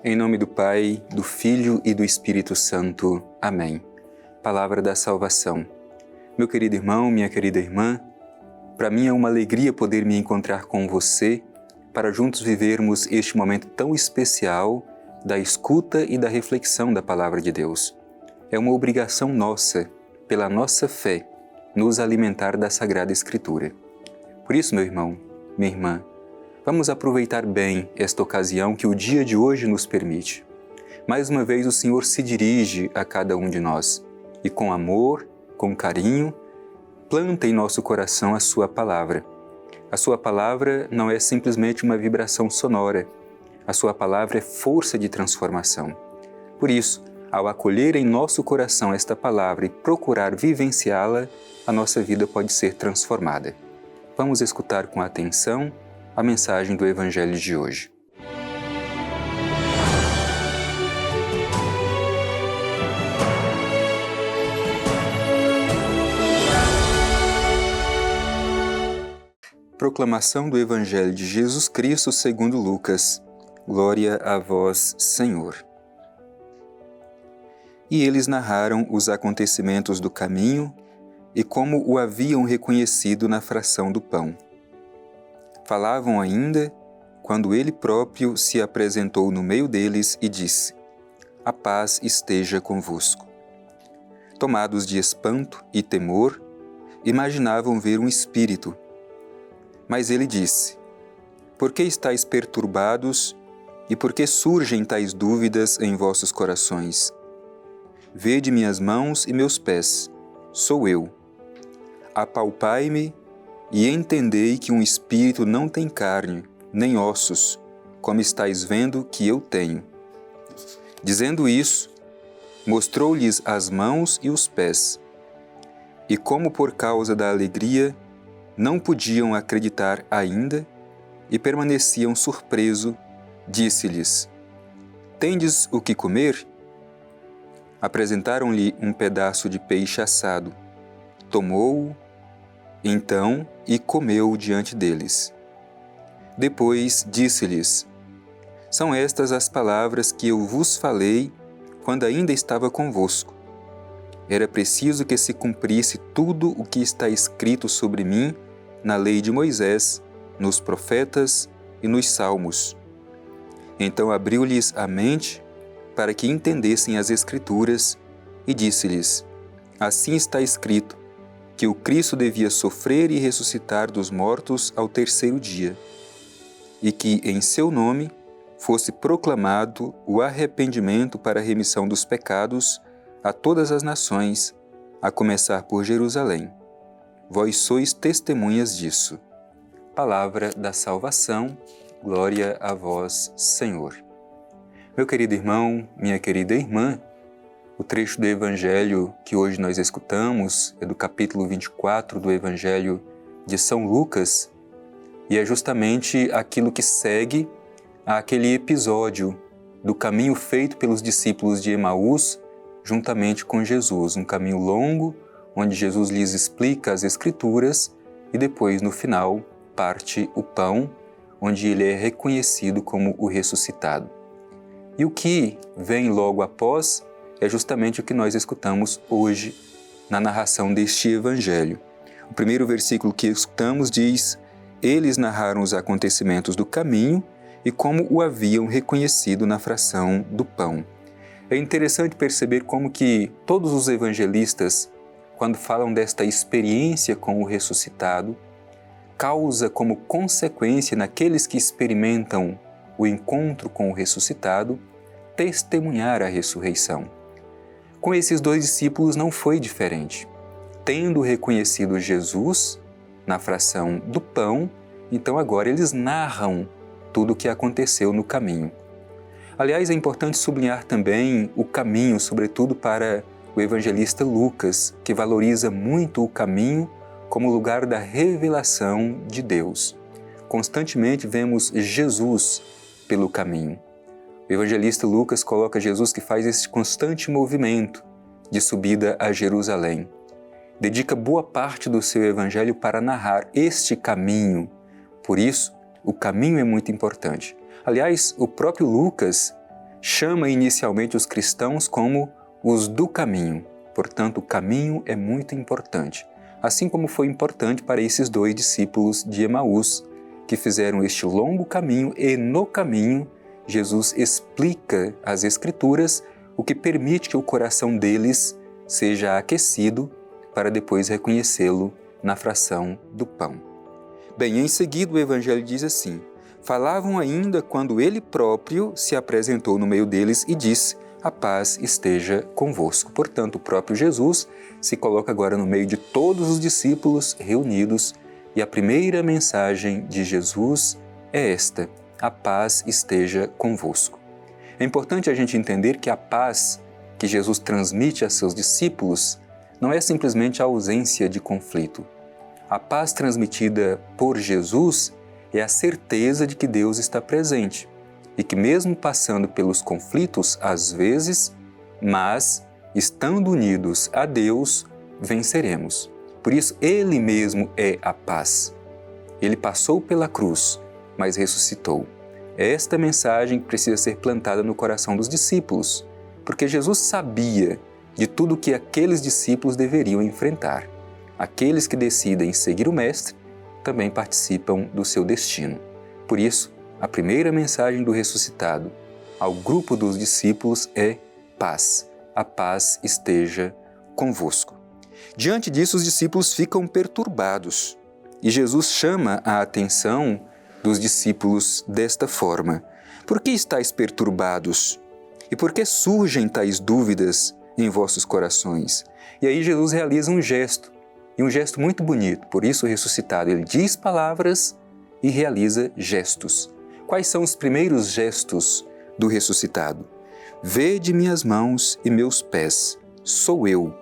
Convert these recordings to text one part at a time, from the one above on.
Em nome do Pai, do Filho e do Espírito Santo. Amém. Palavra da salvação. Meu querido irmão, minha querida irmã, para mim é uma alegria poder me encontrar com você para juntos vivermos este momento tão especial da escuta e da reflexão da Palavra de Deus. É uma obrigação nossa, pela nossa fé, nos alimentar da Sagrada Escritura. Por isso, meu irmão, minha irmã, vamos aproveitar bem esta ocasião que o dia de hoje nos permite. Mais uma vez o Senhor se dirige a cada um de nós e com amor, com carinho, planta em nosso coração a Sua Palavra. A Sua Palavra não é simplesmente uma vibração sonora. A Sua Palavra é força de transformação. Por isso, ao acolher em nosso coração esta Palavra e procurar vivenciá-la, a nossa vida pode ser transformada. Vamos escutar com atenção a mensagem do Evangelho de hoje. Proclamação do Evangelho de Jesus Cristo segundo Lucas. Glória a vós, Senhor. E eles narraram os acontecimentos do caminho e como o haviam reconhecido na fração do pão. Falavam ainda quando ele próprio se apresentou no meio deles e disse: A paz esteja convosco. Tomados de espanto e temor, imaginavam ver um espírito. Mas ele disse: Por que estáis perturbados e por que surgem tais dúvidas em vossos corações? Vede minhas mãos e meus pés, sou eu. Apalpai-me e entendei que um espírito não tem carne, nem ossos, como estáis vendo que eu tenho. Dizendo isso, mostrou-lhes as mãos e os pés. E como por causa da alegria não podiam acreditar ainda e permaneciam surpresos, disse-lhes: Tendes o que comer? Apresentaram-lhe um pedaço de peixe assado. Tomou-o, então, e comeu diante deles. Depois disse-lhes: São estas as palavras que eu vos falei quando ainda estava convosco. Era preciso que se cumprisse tudo o que está escrito sobre mim na lei de Moisés, nos profetas e nos salmos. Então abriu-lhes a mente para que entendessem as Escrituras e disse-lhes: Assim está escrito, que o Cristo devia sofrer e ressuscitar dos mortos ao terceiro dia, e que em seu nome fosse proclamado o arrependimento para a remissão dos pecados a todas as nações, a começar por Jerusalém. Vós sois testemunhas disso. Palavra da salvação, glória a vós, Senhor. Meu querido irmão, minha querida irmã, o trecho do Evangelho que hoje nós escutamos é do capítulo 24 do Evangelho de São Lucas e é justamente aquilo que segue àquele episódio do caminho feito pelos discípulos de Emaús juntamente com Jesus, um caminho longo onde Jesus lhes explica as Escrituras e depois, no final, parte o pão, onde ele é reconhecido como o ressuscitado. E o que vem logo após é justamente o que nós escutamos hoje na narração deste Evangelho. O primeiro versículo que escutamos diz: Eles narraram os acontecimentos do caminho e como o haviam reconhecido na fração do pão. É interessante perceber como que todos os evangelistas, quando falam desta experiência com o ressuscitado, causa como consequência naqueles que experimentam o encontro com o ressuscitado, testemunhar a ressurreição. Com esses dois discípulos não foi diferente. Tendo reconhecido Jesus na fração do pão, então agora eles narram tudo o que aconteceu no caminho. Aliás, é importante sublinhar também o caminho, sobretudo para o evangelista Lucas, que valoriza muito o caminho como lugar da revelação de Deus. Constantemente vemos Jesus pelo caminho. O evangelista Lucas coloca Jesus que faz esse constante movimento de subida a Jerusalém. Dedica boa parte do seu evangelho para narrar este caminho. Por isso, o caminho é muito importante. Aliás, o próprio Lucas chama inicialmente os cristãos como os do caminho. Portanto, o caminho é muito importante, assim como foi importante para esses 2 discípulos de Emaús, que fizeram este longo caminho e no caminho Jesus explica as Escrituras, o que permite que o coração deles seja aquecido para depois reconhecê-lo na fração do pão. Bem, em seguida o Evangelho diz assim: falavam ainda quando ele próprio se apresentou no meio deles e disse: a paz esteja convosco. Portanto, o próprio Jesus se coloca agora no meio de todos os discípulos reunidos e a primeira mensagem de Jesus é esta: a paz esteja convosco. É importante a gente entender que a paz que Jesus transmite a seus discípulos não é simplesmente a ausência de conflito. A paz transmitida por Jesus é a certeza de que Deus está presente e que mesmo passando pelos conflitos, às vezes, mas estando unidos a Deus, venceremos. Por isso, Ele mesmo é a paz. Ele passou pela cruz, mas ressuscitou. Esta mensagem precisa ser plantada no coração dos discípulos, porque Jesus sabia de tudo que aqueles discípulos deveriam enfrentar. Aqueles que decidem seguir o Mestre também participam do seu destino. Por isso, a primeira mensagem do ressuscitado ao grupo dos discípulos é paz. A paz esteja convosco. Diante disso, os discípulos ficam perturbados e Jesus chama a atenção dos discípulos desta forma: por que estáis perturbados? E por que surgem tais dúvidas em vossos corações? E aí Jesus realiza um gesto, e um gesto muito bonito. Por isso o ressuscitado, ele diz palavras e realiza gestos. Quais são os primeiros gestos do ressuscitado? Vede minhas mãos e meus pés, sou eu.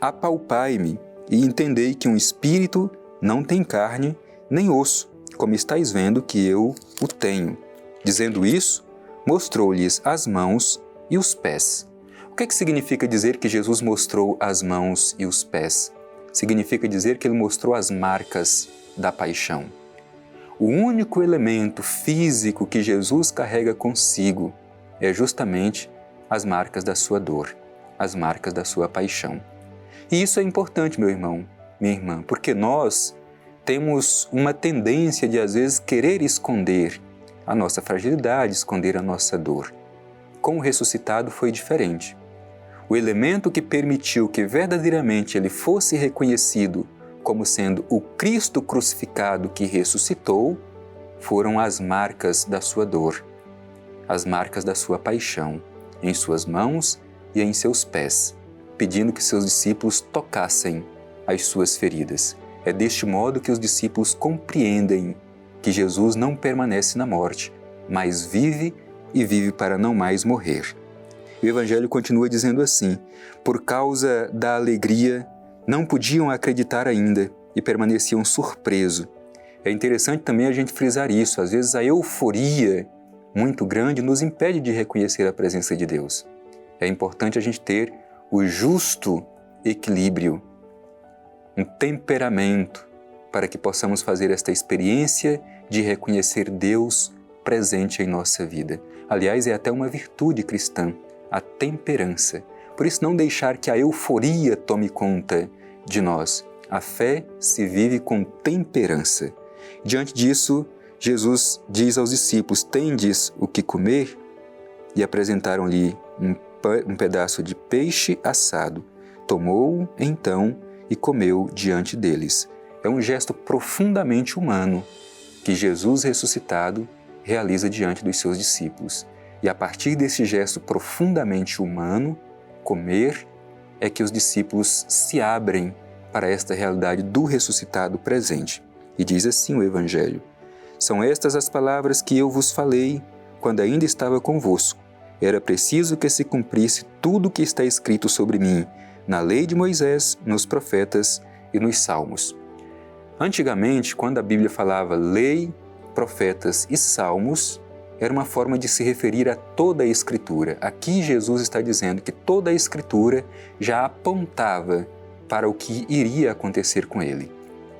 Apalpai-me e entendei que um espírito não tem carne nem osso, como estáis vendo que eu o tenho. Dizendo isso, mostrou-lhes as mãos e os pés. O que significa dizer que Jesus mostrou as mãos e os pés? Significa dizer que ele mostrou as marcas da paixão. O único elemento físico que Jesus carrega consigo é justamente as marcas da sua dor, as marcas da sua paixão. E isso é importante, meu irmão, minha irmã, porque nós temos uma tendência de, às vezes, querer esconder a nossa fragilidade, esconder a nossa dor. Com o ressuscitado foi diferente. O elemento que permitiu que verdadeiramente ele fosse reconhecido como sendo o Cristo crucificado que ressuscitou foram as marcas da sua dor, as marcas da sua paixão, em suas mãos e em seus pés, pedindo que seus discípulos tocassem as suas feridas. É deste modo que os discípulos compreendem que Jesus não permanece na morte, mas vive e vive para não mais morrer. O Evangelho continua dizendo assim: por causa da alegria, não podiam acreditar ainda e permaneciam surpresos. É interessante também a gente frisar isso. Às vezes a euforia muito grande nos impede de reconhecer a presença de Deus. É importante a gente ter o justo equilíbrio, um temperamento, para que possamos fazer esta experiência de reconhecer Deus presente em nossa vida. Aliás, é até uma virtude cristã, a temperança. Por isso, não deixar que a euforia tome conta de nós. A fé se vive com temperança. Diante disso, Jesus diz aos discípulos: tendes o que comer? E apresentaram-lhe um pedaço de peixe assado. Tomou-o, então, e comeu diante deles. É um gesto profundamente humano que Jesus ressuscitado realiza diante dos seus discípulos. E a partir desse gesto profundamente humano, comer, é que os discípulos se abrem para esta realidade do ressuscitado presente. E diz assim o Evangelho: são estas as palavras que eu vos falei quando ainda estava convosco. Era preciso que se cumprisse tudo o que está escrito sobre mim, na lei de Moisés, nos profetas e nos salmos. Antigamente, quando a Bíblia falava lei, profetas e salmos, era uma forma de se referir a toda a Escritura. Aqui Jesus está dizendo que toda a Escritura já apontava para o que iria acontecer com ele.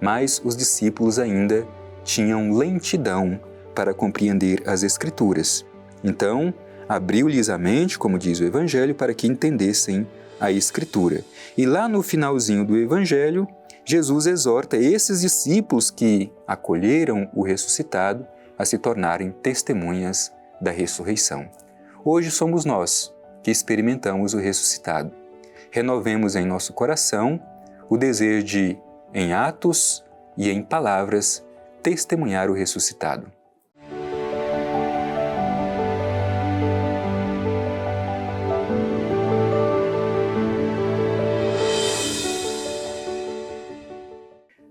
Mas os discípulos ainda tinham lentidão para compreender as Escrituras. Então, abriu-lhes a mente, como diz o Evangelho, para que entendessem a Escritura. E lá no finalzinho do Evangelho, Jesus exorta esses discípulos que acolheram o ressuscitado a se tornarem testemunhas da ressurreição. Hoje somos nós que experimentamos o ressuscitado. Renovemos em nosso coração o desejo de, em atos e em palavras, testemunhar o ressuscitado.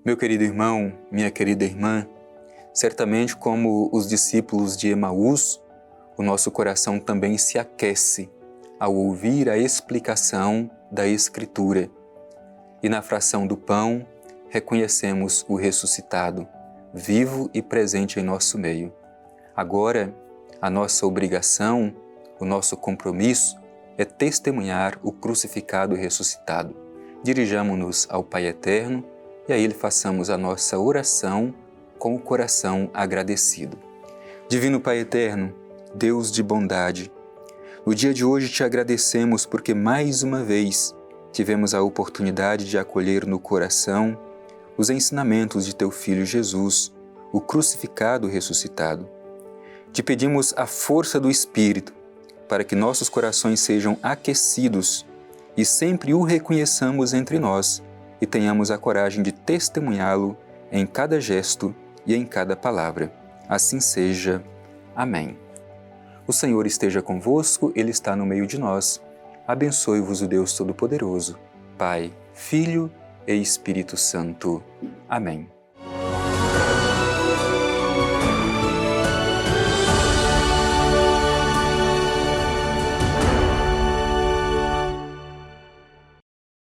Meu querido irmão, minha querida irmã, certamente como os discípulos de Emaús, o nosso coração também se aquece ao ouvir a explicação da Escritura. E na fração do pão, reconhecemos o ressuscitado, vivo e presente em nosso meio. Agora, a nossa obrigação, o nosso compromisso é testemunhar o crucificado e ressuscitado. Dirijamo-nos ao Pai Eterno e a Ele façamos a nossa oração com o coração agradecido. Divino Pai Eterno, Deus de bondade, no dia de hoje te agradecemos porque mais uma vez tivemos a oportunidade de acolher no coração os ensinamentos de Teu Filho Jesus, o crucificado e ressuscitado. Te pedimos a força do Espírito para que nossos corações sejam aquecidos e sempre o reconheçamos entre nós e tenhamos a coragem de testemunhá-lo em cada gesto e em cada palavra. Assim seja. Amém. O Senhor esteja convosco, Ele está no meio de nós. Abençoe-vos o Deus Todo-Poderoso, Pai, Filho e Espírito Santo. Amém.